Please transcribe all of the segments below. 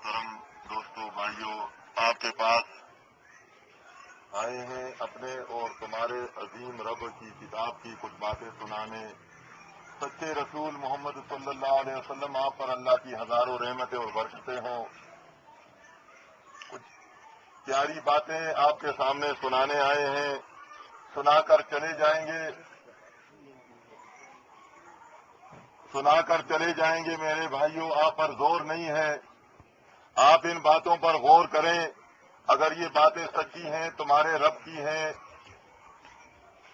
محترم دوستوں بھائیوں، آپ کے پاس آئے ہیں اپنے اور تمہارے عظیم رب کی کتاب کی کچھ باتیں سنانے۔ سچے رسول محمد صلی اللہ علیہ وسلم، آپ پر اللہ کی ہزاروں رحمتیں اور برکتیں ہوں۔ کچھ پیاری باتیں آپ کے سامنے سنانے آئے ہیں، سنا کر چلے جائیں گے، سنا کر چلے جائیں گے میرے بھائیوں۔ آپ پر زور نہیں ہے، آپ ان باتوں پر غور کریں۔ اگر یہ باتیں سچی ہیں، تمہارے رب کی ہیں،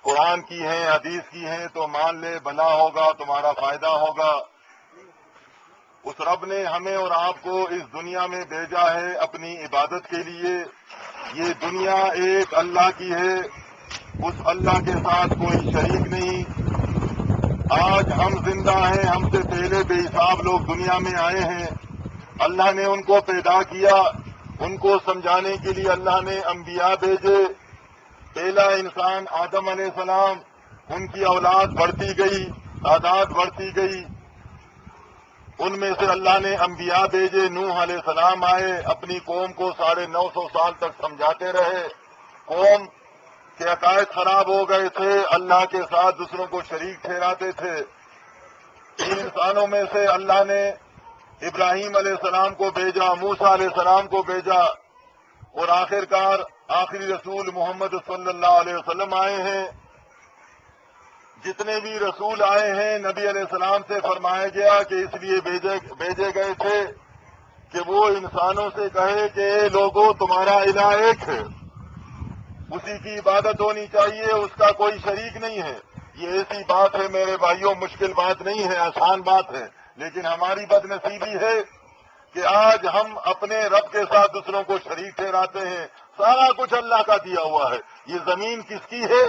قرآن کی ہیں، حدیث کی ہیں، تو مان لے، بھلا ہوگا، تمہارا فائدہ ہوگا۔ اس رب نے ہمیں اور آپ کو اس دنیا میں بھیجا ہے اپنی عبادت کے لیے۔ یہ دنیا ایک اللہ کی ہے، اس اللہ کے ساتھ کوئی شریک نہیں۔ آج ہم زندہ ہیں، ہم سے پہلے بے حساب لوگ دنیا میں آئے ہیں۔ اللہ نے ان کو پیدا کیا، ان کو سمجھانے کے لیے اللہ نے انبیاء بھیجے۔ پہلا انسان آدم علیہ السلام، ان کی اولاد بڑھتی گئی، تعداد بڑھتی گئی، ان میں سے اللہ نے انبیاء بھیجے۔ نوح علیہ السلام آئے، اپنی قوم کو 950 سال تک سمجھاتے رہے۔ قوم کے عقائد خراب ہو گئے تھے، اللہ کے ساتھ دوسروں کو شریک ٹھہراتے تھے۔ ان انسانوں میں سے اللہ نے ابراہیم علیہ السلام کو بھیجا، موسیٰ علیہ السلام کو بھیجا، اور آخرکار آخری رسول محمد صلی اللہ علیہ وسلم آئے ہیں۔ جتنے بھی رسول آئے ہیں، نبی علیہ السلام سے فرمایا گیا کہ اس لیے بھیجے گئے تھے کہ وہ انسانوں سے کہے کہ اے لوگوں، تمہارا الہ ایک ہے، اسی کی عبادت ہونی چاہیے، اس کا کوئی شریک نہیں ہے۔ یہ ایسی بات ہے میرے بھائیوں، مشکل بات نہیں ہے، آسان بات ہے، لیکن ہماری بد نصیبی ہے کہ آج ہم اپنے رب کے ساتھ دوسروں کو شریک ٹھہراتے ہیں۔ سارا کچھ اللہ کا دیا ہوا ہے۔ یہ زمین کس کی ہے؟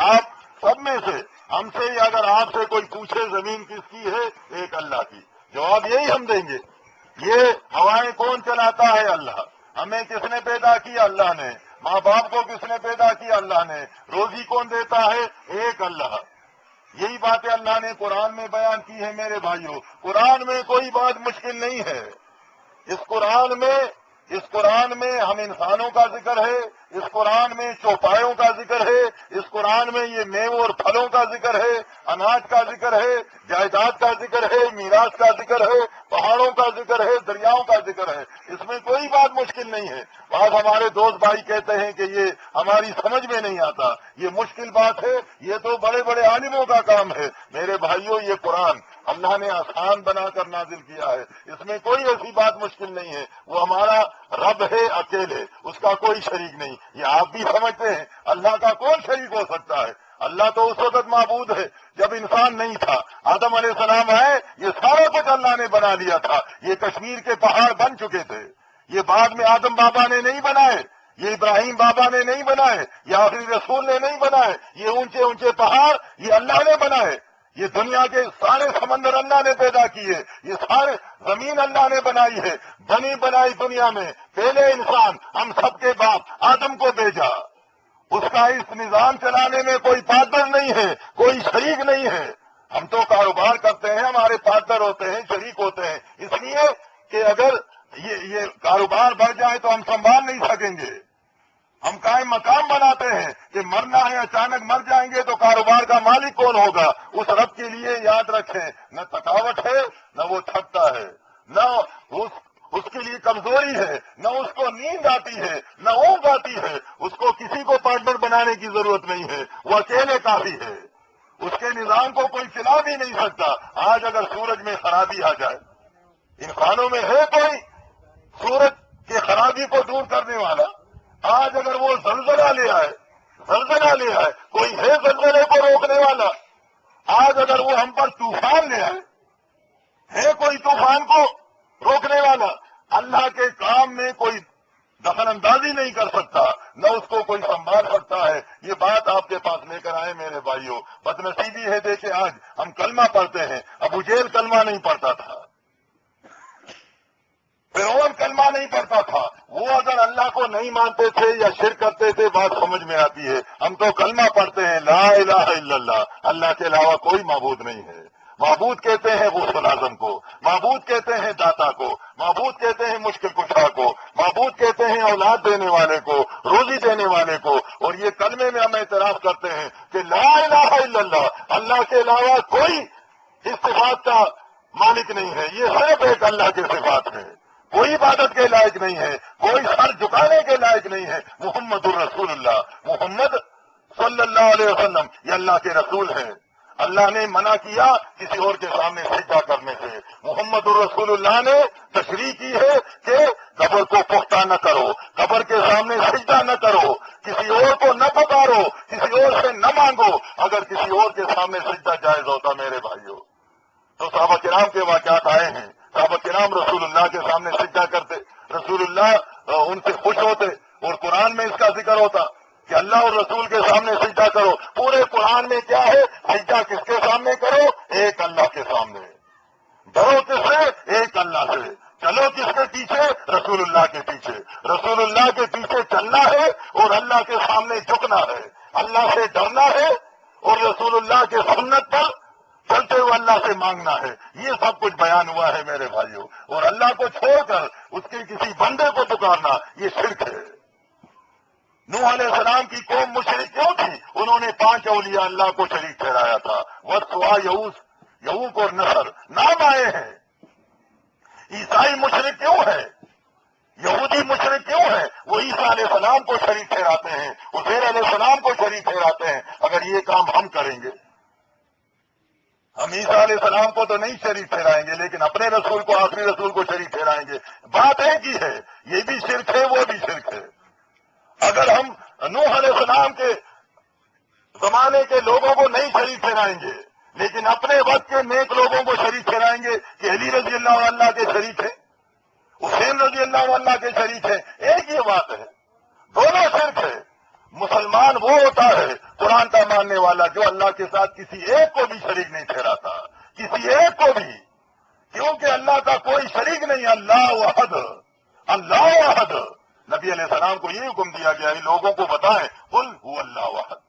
آپ سب میں سے، ہم سے یا اگر آپ سے کوئی پوچھے زمین کس کی ہے، ایک اللہ کی، جواب یہی ہم دیں گے۔ یہ ہوائیں کون چلاتا ہے؟ اللہ۔ ہمیں کس نے پیدا کیا؟ اللہ نے۔ ماں باپ کو کس نے پیدا کیا؟ اللہ نے۔ روزی کون دیتا ہے؟ ایک اللہ۔ یہی باتیں اللہ نے قرآن میں بیان کی ہے میرے بھائیوں۔ قرآن میں کوئی بات مشکل نہیں ہے۔ اس قرآن میں ہم انسانوں کا ذکر ہے، اس قرآن میں چوپایوں کا ذکر ہے، اس قرآن میں یہ میووں اور پھلوں کا ذکر ہے، اناج کا ذکر ہے، جائیداد کا ذکر ہے، میراث کا ذکر ہے، پہاڑوں کا ذکر ہے، دریاؤں کا ذکر ہے۔ اس میں کوئی بات مشکل نہیں ہے۔ بعض ہمارے دوست بھائی کہتے ہیں کہ یہ ہماری سمجھ میں نہیں آتا، یہ مشکل بات ہے، یہ تو بڑے بڑے عالموں کا کام ہے۔ میرے بھائیوں، یہ قرآن اللہ نے آسان بنا کر نازل کیا ہے، اس میں کوئی ایسی بات مشکل نہیں ہے۔ وہ ہمارا رب ہے اکیلے، اس کا کوئی شریک نہیں۔ یہ آپ بھی سمجھتے ہیں، اللہ کا کون شریک ہو سکتا ہے؟ اللہ تو اس وقت معبود ہے جب انسان نہیں تھا۔ آدم علیہ السلام آئے، یہ سارا کچھ اللہ نے بنا لیا تھا۔ یہ کشمیر کے پہاڑ بن چکے تھے، یہ بعد میں آدم بابا نے نہیں بنائے، یہ ابراہیم بابا نے نہیں بنائے، یہ آخری رسول نے نہیں بنائے، یہ اونچے اونچے پہاڑ یہ اللہ نے بنائے۔ یہ دنیا کے سارے سمندر اللہ نے پیدا کیے، یہ سارے زمین اللہ نے بنائی ہے۔ بنائی دنیا میں پہلے انسان، ہم سب کے باپ آدم کو بھیجا۔ اس کا اس نظام چلانے میں کوئی پارٹنر نہیں ہے، کوئی شریک نہیں ہے۔ ہم تو کاروبار کرتے ہیں، ہمارے پارٹنر ہوتے ہیں، شریک ہوتے ہیں، اس لیے کہ اگر یہ کاروبار بڑھ جائے تو ہم سنبھال نہیں سکیں گے۔ ہم قائم مقام بناتے ہیں کہ مرنا ہے، اچانک مر جائیں گے تو کاروبار کا مالک کون ہوگا؟ اس رب کے لیے یاد رکھیں، نہ تھکاوٹ ہے، نہ وہ تھکتا ہے، نہ اس کے لیے کمزوری ہے، نہ اس کو نیند آتی ہے، نہ اونگ آتی ہے۔ اس کو کسی کو پارٹنر بنانے کی ضرورت نہیں ہے، وہ اکیلے کافی ہے۔ اس کے نظام کو کوئی چلا بھی نہیں سکتا۔ آج اگر سورج میں خرابی آ جائے، انسانوں میں ہے کوئی سورج کی خرابی کو دور کرنے والا؟ آج اگر وہ زلزلہ لے آئے، کوئی ہے زلزلے کو روکنے والا؟ آج اگر وہ ہم پر طوفان لے آئے، ہے کوئی طوفان کو روکنے والا؟ اللہ کے کام میں کوئی دخل اندازی نہیں کر سکتا، نہ اس کو کوئی سنبھال سکتا ہے۔ یہ بات آپ کے پاس لے کر آئے میرے بھائیوں۔ بد نصیبی ہے، دیکھیں آج ہم کلمہ پڑھتے ہیں، ابو جہل کلمہ نہیں پڑھتا تھا، فرعون کلمہ نہیں پڑھتا تھا۔ وہ اگر اللہ کو نہیں مانتے تھے یا شرک کرتے تھے، بات سمجھ میں آتی ہے۔ ہم تو کلمہ پڑھتے ہیں، لا الہ الا اللہ، اللہ کے علاوہ کوئی معبود نہیں ہے۔ معبود کہتے ہیں غوث الاعظم کو، معبود کہتے ہیں داتا کو، معبود کہتے ہیں مشکل کشا کو، معبود کہتے ہیں اولاد دینے والے کو، روزی دینے والے کو، اور یہ کلمے میں ہم اعتراف کرتے ہیں کہ لا الہ الا اللہ، اللہ کے علاوہ کوئی اس صفات کا مالک نہیں ہے، یہ صرف ایک اللہ کے صفات ہے، کوئی عبادت کے لائق نہیں ہے، کوئی سر جھکانے کے لائق نہیں ہے۔ محمد الرسول اللہ، محمد صلی اللہ علیہ وسلم یہ اللہ کے رسول ہیں۔ اللہ نے منع کیا کسی اور کے سامنے سجدہ کرنے سے، محمد الرسول اللہ نے تشریح کی ہے کہ قبر کو پختہ نہ کرو، قبر کے سامنے سجدہ نہ کرو، کسی اور کو نہ پکارو، کسی اور سے نہ مانگو۔ اگر کسی اور کے سامنے سجدہ جائز ہوتا میرے بھائیوں تو صحابہ کرام کے واقعات آئے ہیں، صحابہ کرام رسول اللہ کے سامنے سجدہ کرتے، رسول اللہ ان سے خوش ہوتے، اور قرآن میں اس کا ذکر ہوتا کہ اللہ اور رسول کے سامنے سجدہ کرو۔ پورے قرآن میں کیا ہے؟ سجدہ کس کے سامنے کرو؟ ایک اللہ کے سامنے۔ ڈرو کس سے؟ ایک اللہ سے۔ چلو کس کے پیچھے؟ رسول اللہ کے پیچھے۔ رسول اللہ کے پیچھے چلنا ہے اور اللہ کے سامنے جھکنا ہے، اللہ سے ڈرنا ہے اور رسول اللہ کے سنت پر چلتے ہوئے اللہ سے مانگنا ہے۔ یہ سب کچھ بیان ہوا ہے میرے بھائیوں، اور اللہ کو چھوڑ کر اس کے کسی بندے کو پکارنا یہ شرک ہے۔ نوح علیہ السلام کی قوم مشرک کیوں تھی؟ انہوں نے 5 اولیاء اللہ کو شریک ٹھہرایا تھا، وسوا، یعوق اور نصر نام آئے ہیں۔ عیسائی مشرک کیوں ہے؟ یہودی مشرک کیوں ہے؟ وہ عیسیٰ علیہ السلام کو شریک ٹھہراتے ہیں، عزیر علیہ السلام کو شریک ٹھہراتے ہیں۔ اگر یہ کام ہم کریں گے، ہم عیسیٰ علیہ السلام کو تو نہیں شریک ٹھہرائیں گے، لیکن اپنے رسول کو، آخری رسول کو شریک ٹھہرائیں گے۔ بات ایک ہی ہے، یہ بھی شرک ہے، وہ بھی شرک ہے۔ اگر ہم نوح علیہ السلام کے زمانے کے لوگوں کو نہیں شریک ٹھہرائیں گے، لیکن اپنے وقت کے نیک لوگوں کو شریک ٹھہرائیں گے کہ علی رضی اللہ عنہ کے شریک ہیں، حسین رضی اللہ عنہ کے شریک ہیں، ایک ہی بات ہے، دونوں شرک ہے۔ مسلمان وہ ہوتا ہے قرآن کا ماننے والا جو اللہ کے ساتھ کسی ایک کو بھی شریک نہیں ٹھہراتا، کسی ایک کو بھی، کیونکہ اللہ کا کوئی شریک نہیں، اللہ احد، اللہ احد۔ نبی علیہ السلام کو یہ حکم دیا گیا ہے لوگوں کو بتائیں، قل هو اللہ احد،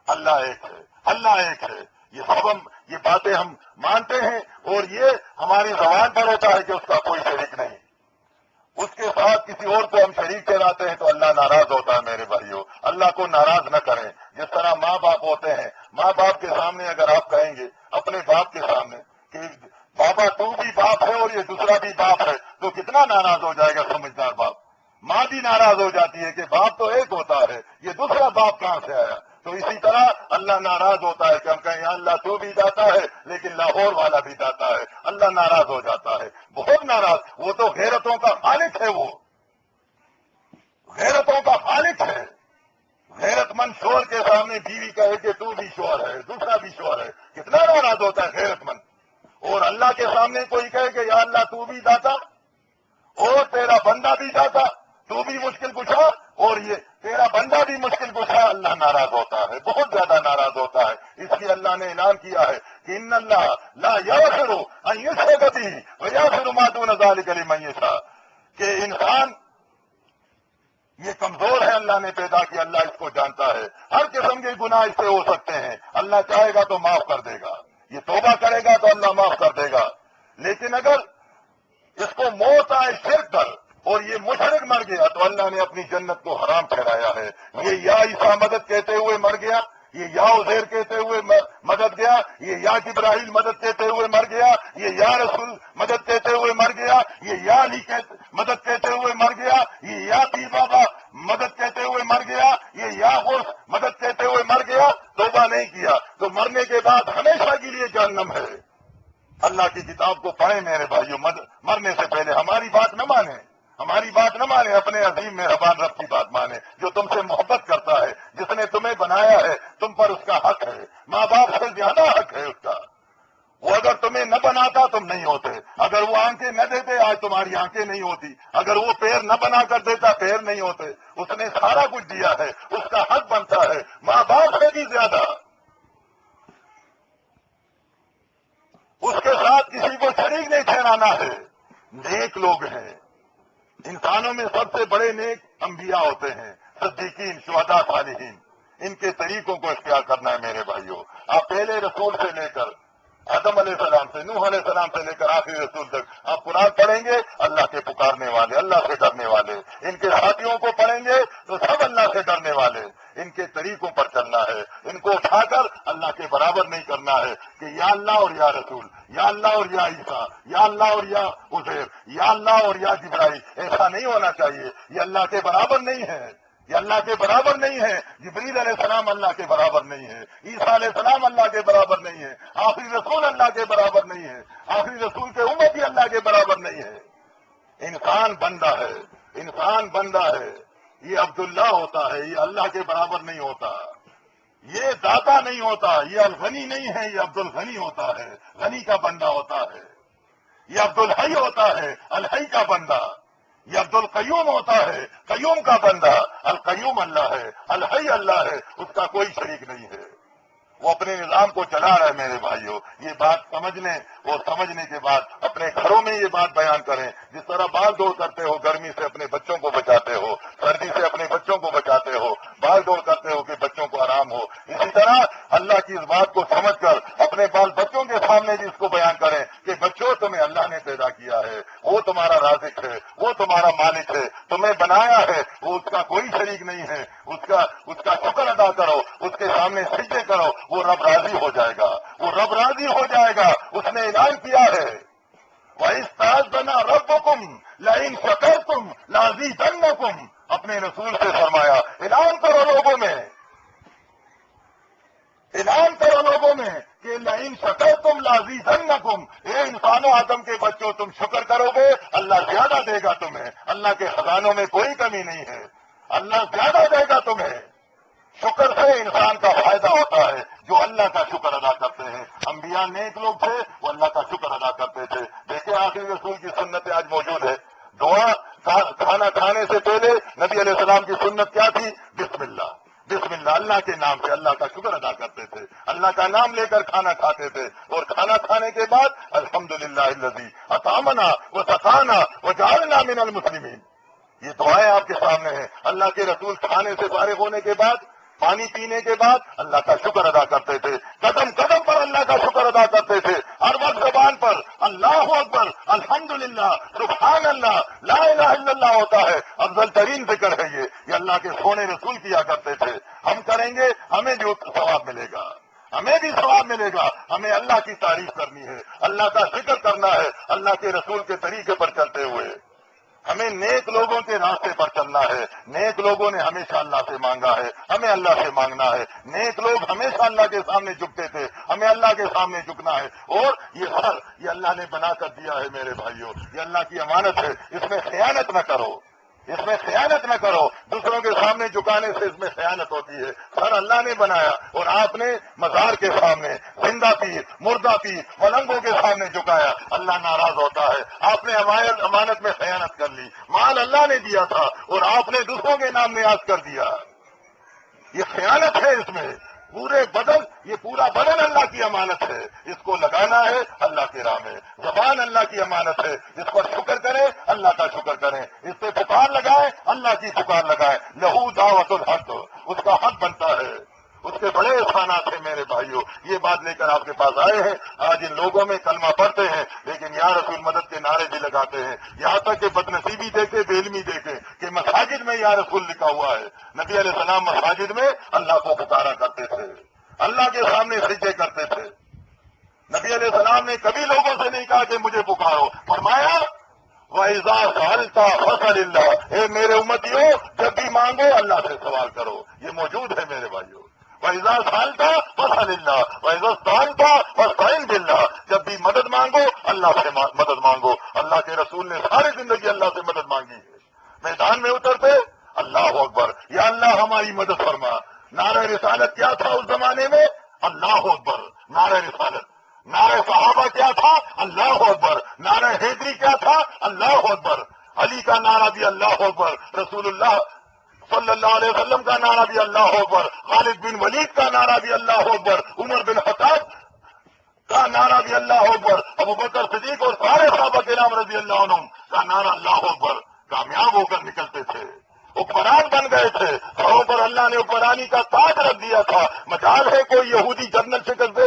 اللہ ایک ہے، اللہ ایک ہے۔ یہ سب ہم یہ باتیں ہم مانتے ہیں، اور یہ ہماری زبان پر ہوتا ہے کہ اس کا کوئی شریک نہیں، اس کے ساتھ کسی اور کو ہم شریک ٹھہراتے ہیں تو اللہ ناراض ہوتا ہے میرے بھائیوں۔ اللہ کو ناراض نہ کریں۔ جس طرح ماں باپ ہوتے ہیں، ماں باپ کے سامنے اگر آپ کہیں گے اپنے باپ کے سامنے کہ بابا تو بھی باپ ہے اور یہ دوسرا بھی باپ ہے، تو کتنا ناراض ہو جائے گا سمجھدار باپ۔ ماں بھی ناراض ہو جاتی ہے کہ باپ تو ایک ہوتا ہے، یہ دوسرا باپ کہاں سے آیا؟ تو اسی طرح اللہ ناراض ہوتا ہے کہ ہم کہیں اللہ تو بھی داتا ہے لیکن لاہور والا بھی داتا ہے، اللہ ناراض ہو جاتا ہے، بہت ناراض۔ وہ تو غیرتوں کا خالق ہے، وہ غیرتوں کا خالق ہے۔ غیرت مند شوہر کے سامنے بیوی کہے کہ تو بھی شوہر ہے، دوسرا بھی شوہر ہے، کتنا ناراض ہوتا ہے غیرت مند۔ اور اللہ کے سامنے کوئی کہے کہ یا اللہ تو بھی داتا اور تیرا بندہ بھی داتا، تو بھی مشکل کشا اور یہ تیرا بندہ بھی مشکل کشا، اللہ ناراض ہوتا ہے، بہت زیادہ ناراض ہوتا ہے۔ اس لیے اللہ نے اعلان کیا ہے کہ ان اللہ لا یغفر ان یشرک بہ ویغفر ما دون ذلک لمن یشاء، کہ انسان یہ کمزور ہے، اللہ نے پیدا کیا، اللہ اس کو جانتا ہے، ہر قسم کے گناہ اس سے ہو سکتے ہیں، اللہ چاہے گا تو معاف کر دے گا، یہ توبہ کرے گا تو اللہ معاف کر دے گا۔ لیکن اگر اس کو موت آئے شرک پر اور یہ مشرک مر گیا تو اللہ نے اپنی جنت کو حرام ٹھہرایا ہے۔ یہ یا عیسیٰ مدد کہتے ہوئے مر گیا، یہ یا عزیر کہتے ہوئے مدد گیا، یہ یا جبرائیل مدد کہتے ہوئے مر گیا، یہ یا رسول مدد کہتے ہوئے مر گیا، یہ یا علی مدد کہتے ہوئے مر گیا، یہ یا پیر بابا مدد کہتے ہوئے مر گیا، یہ یا غوث مدد کہتے ہوئے مر گیا، توبہ نہیں کیا تو مرنے کے بعد ہمیشہ کے لیے جہنم ہے۔ اللہ کی کتاب کو پڑھیں میرے بھائیوں، مرنے سے پہلے ہماری بات نہ مانیں، ہماری بات نہ مانیں، اپنے عظیم مہربان رب کی بات مانیں جو تم سے محبت کرتا ہے، جس نے تمہیں بنایا ہے، تم پر اس کا حق ہے، ماں باپ سے زیادہ حق ہے اس کا۔ وہ اگر تمہیں نہ بناتا تم نہیں ہوتے، اگر وہ آنکھیں نہ دیتے آج تمہاری آنکھیں نہیں ہوتی، اگر وہ پیر نہ بنا کر دیتا پیر نہیں ہوتے، اس نے سارا کچھ دیا ہے، اس کا حق بنتا ہے ماں باپ سے بھی زیادہ۔ اس کے ساتھ کسی کو شریک نہیں ٹھہرانا ہے۔ نیک لوگ ہیں، انسانوں میں سب سے بڑے نیک انبیاء ہوتے ہیں، صدیقین، شہداء، صالحین، ان کے طریقوں کو اختیار کرنا ہے میرے بھائیوں۔ آپ پہلے رسول سے لے کر آدم علیہ السلام سے نوح علیہ السلام سے لے کر آخری رسول تک آپ قرآن پڑھیں گے اللہ کے پکارنے والے، اللہ سے ڈرنے والے، ان کے ساتھیوں کو پڑھیں گے تو سب اللہ سے ڈرنے والے، ان کے طریقوں پر چلنا ہے، ان کو اٹھا کر اللہ کے برابر نہیں کرنا ہے کہ یا اللہ اور یا رسول، یا اللہ اور یا عیسیٰ، یا اللہ اور یا عزیر، یا اللہ اور یا جبرائیل، ایسا نہیں ہونا چاہیے۔ یہ اللہ کے برابر نہیں ہے، یہ اللہ کے برابر نہیں ہے۔ جبریل علیہ السلام اللہ کے برابر نہیں ہے، عیسیٰ علیہ السلام اللہ کے برابر نہیں ہے، آخری رسول اللہ کے برابر نہیں ہے، آخری رسول کے امتی اللہ کے برابر نہیں ہے۔ انسان بندہ ہے، انسان بندہ ہے، یہ عبداللہ ہوتا ہے، یہ اللہ کے برابر نہیں ہوتا، یہ داتا نہیں ہوتا، یہ الغنی نہیں ہے، یہ عبد الغنی ہوتا ہے، غنی کا بندہ ہوتا ہے، یہ عبد الحی ہوتا ہے، الحی کا بندہ، یہ عبد القیوم ہوتا ہے، قیوم کا بندہ، القیوم اللہ ہے، الحی اللہ ہے، اس کا کوئی شریک نہیں ہے۔ وہ اپنے نظام کو چلا رہا ہے میرے بھائیوں، یہ بات سمجھ لیں اور سمجھنے کے بعد اپنے گھروں میں یہ بات بیان کریں۔ جس طرح بال دوڑ کرتے ہو، گرمی سے اپنے بچوں کو بچاتے ہو، سردی سے اپنے بچوں کو بچاتے ہو، بال دوڑ کرتے ہو کہ بچوں کو آرام ہو، اسی طرح اللہ کی اس بات کو سمجھ کر اپنے بال بچوں کے سامنے بھی اس کو بیان کریں کہ بچوں تمہیں اللہ نے پیدا کیا ہے، وہ تمہارا رازق ہے، وہ تمہارا مالک ہے، تمہیں بنایا ہے، وہ اس کا کوئی شریک نہیں ہے، اس کا شکر ادا کرو، اس کے سامنے سجدے کرو، وہ رب راضی ہو جائے گا، وہ رب راضی ہو جائے گا۔ اس نے اعلان کیا ہے وَإِسْتَأْذَنَ رَبُّكُمْ لَئِن شَكَرْتُمْ لَأَزِيدَنَّكُمْ، اپنے رسول سے فرمایا اعلان کرو لوگوں میں، اعلان کرو لوگوں میں کہ لئن شکرتم لازیدنکم، اے انسانوں آدم کے بچوں تم شکر کرو گے اللہ زیادہ دے گا تمہیں، اللہ کے خزانوں میں کوئی کمی نہیں ہے، اللہ زیادہ دے گا تمہیں۔ شکر سے انسان کا فائدہ ہوتا ہے جو اللہ کا شکر ادا کرتے ہیں۔ انبیاء نیک لوگ تھے، وہ اللہ کا شکر ادا کرتے تھے۔ دیکھیں آخری رسول کی سنت آج موجود ہے، دعا کھانا کھانے سے پہلے نبی علیہ السلام کی سنت کیا تھی؟ بسم اللہ، بسم اللہ، اللہ کے نام سے اللہ کا شکر ادا کرتے تھے، اللہ کا نام لے کر کھانا کھاتے تھے، اور کھانا کھانے کے بعد الحمدللہ الذی اطعمنا وسقانا وجعلنا من المسلمین، یہ دعائیں آپ کے سامنے ہیں۔ اللہ کے رسول کھانے سے فارغ ہونے کے بعد، پانی پینے کے بعد اللہ کا شکر ادا کرتے تھے، قدم قدم پر اللہ کا شکر ادا کرتے تھے، ہر وقت زبان پر اللہ اکبر، الحمدللہ، سبحان اللہ، لا الہ الا اللہ ہوتا ہے، افضل ترین ذکر ہے یہ اللہ کے سونے رسول کیا کرتے تھے۔ ہم کریں گے ہمیں بھی ثواب ملے گا، ہمیں بھی ثواب ملے گا۔ ہمیں اللہ کی تعریف کرنی ہے، اللہ کا ذکر کرنا ہے، اللہ کے رسول کے طریقے پر چلتے ہوئے ہمیں نیک لوگوں کے راستے پر چلنا ہے۔ نیک لوگوں نے ہمیشہ اللہ سے مانگا ہے، ہمیں اللہ سے مانگنا ہے۔ نیک لوگ ہمیشہ اللہ کے سامنے جھکتے تھے، ہمیں اللہ کے سامنے جھکنا ہے۔ اور یہ گھر یہ اللہ نے بنا کر دیا ہے میرے بھائیوں، یہ اللہ کی امانت ہے، اس میں خیانت نہ کرو، اس میں خیانت نہ کرو، دوسروں کے سامنے جھکانے سے اس میں خیانت ہوتی ہے۔ سر اللہ نے بنایا اور آپ نے مزار کے سامنے زندہ پیر، مردہ پیر، ملنگوں کے سامنے جھکایا، اللہ ناراض ہوتا ہے۔ آپ نے امانت میں خیانت کر لی، مال اللہ نے دیا تھا اور آپ نے دوسروں کے نام نیاز کر دیا، یہ خیانت ہے۔ اس میں پورے بدن، یہ پورا بدن اللہ کی امانت ہے، اس کو لگانا ہے اللہ کی راہ میں۔ زبان اللہ کی امانت ہے، اس پر شکر کریں، اللہ کا شکر کریں، اس پہ پکار لگائیں، اللہ کی پکار لگائیں۔ لہو دعوت الحق، اس کا حق بنتا ہے، اس کے بڑے احسانات ہیں میرے بھائیوں۔ یہ بات لے کر آپ کے پاس آئے ہیں۔ آج ان لوگوں میں کلمہ پڑھتے ہیں لیکن یا رسول مدد کے نعرے بھی لگاتے ہیں، یہاں تک کہ بدنصیبی دیکھے، بے علمی دیکھے کہ مساجد میں یا رسول لکھا ہوا ہے۔ نبی علیہ السلام مساجد میں اللہ کو پکارا کرتے تھے، اللہ کے سامنے سجدے کرتے تھے۔ نبی علیہ السلام نے کبھی لوگوں سے نہیں کہا کہ مجھے پکارو، فرمایا وَإِذَا سَأَلْتَ فَاسْأَلِ اللَّهَ، اے میرے امتیوں جب بھی مانگو اللہ سے سوال کرو، یہ موجود ہے میرے بھائیوں۔ وَإِذَا سَأَلْتَ فَاسْأَلِ اللَّهَ وَإِذَا اسْتَعَنْتَ فَاسْتَعِنْ بِاللَّهِ، جب بھی مدد مانگو اللہ سے مدد مانگو۔ اللہ کے رسول نے ساری زندگی اللہ سے مدد مانگی ہے، میدان میں اترتے اللہ اکبر، یا اللہ ہماری مدد فرما۔ نعرہ رسالت کیا تھا اس زمانے میں؟ اللہ اکبر، نعرہ رسالت۔ نعرہ صحابہ کیا تھا؟ اللہ اکبر۔ نعرہ حیدری کیا تھا؟ اللہ اکبر۔ علی کا نعرہ بھی اللہ اکبر، رسول اللہ صلی اللہ علیہ وسلم کا نعرہ بھی اللہ اکبر، خالد بن ولید کا نعرہ بھی اللہ اکبر، عمر بن خطاب کا نعرہ بھی اللہ اکبر، ابو بکر صدیق اور سارے صحابہ کرام رضی اللہ عنہم کا نعرہ اللہ اکبر۔ کامیاب ہو کر نکلتے تھے، حکمران بن گئے تھے، سروں پر اللہ نے حکمرانی کا تاج رکھ دیا تھا۔ مجال ہے کوئی یہودی جنرل شکست دے؟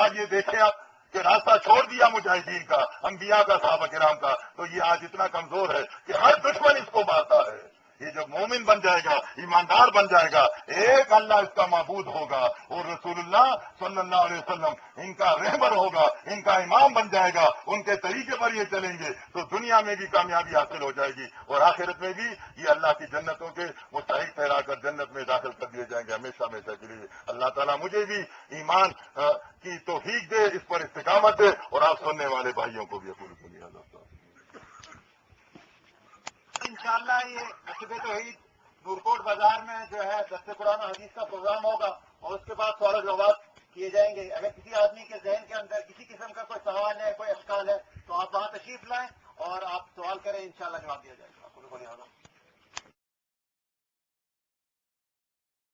آج یہ دیکھیں آپ کہ راستہ چھوڑ دیا مجاہدین کا، انبیاء کا، صحابہ کرام کا، تو یہ آج اتنا کمزور ہے کہ ہر دشمن اس کو مارتا ہے. یہ جب مومن بن جائے گا، ایماندار بن جائے گا، ایک اللہ اس کا معبود ہوگا اور رسول اللہ صلی اللہ علیہ وسلم ان کا رہبر ہوگا، ان کا امام بن جائے گا، ان کے طریقے پر یہ چلیں گے تو دنیا میں بھی کامیابی حاصل ہو جائے گی اور آخرت میں بھی یہ اللہ کی جنتوں کے مستحق ٹھہرا کر جنت میں داخل کر دیے جائیں گے ہمیشہ ہمیشہ کے لیے. اللہ تعالیٰ مجھے بھی ایمان کی توفیق دے، اس پر استقامت دے اور آپ سننے والے بھائیوں کو بھی اپول سنیے. انشاءاللہ یہ مکتبہ توحید نورکوٹ بازار میں جو ہے درس قرآن و حدیث کا پروگرام ہوگا اور اس کے بعد سوال و جواب کیے جائیں گے. اگر کسی آدمی کے ذہن کے اندر کسی قسم کا کوئی سوال ہے، کوئی اشکال ہے تو آپ وہاں تشریف لائیں اور آپ سوال کریں، انشاءاللہ جواب دیا جائے گا.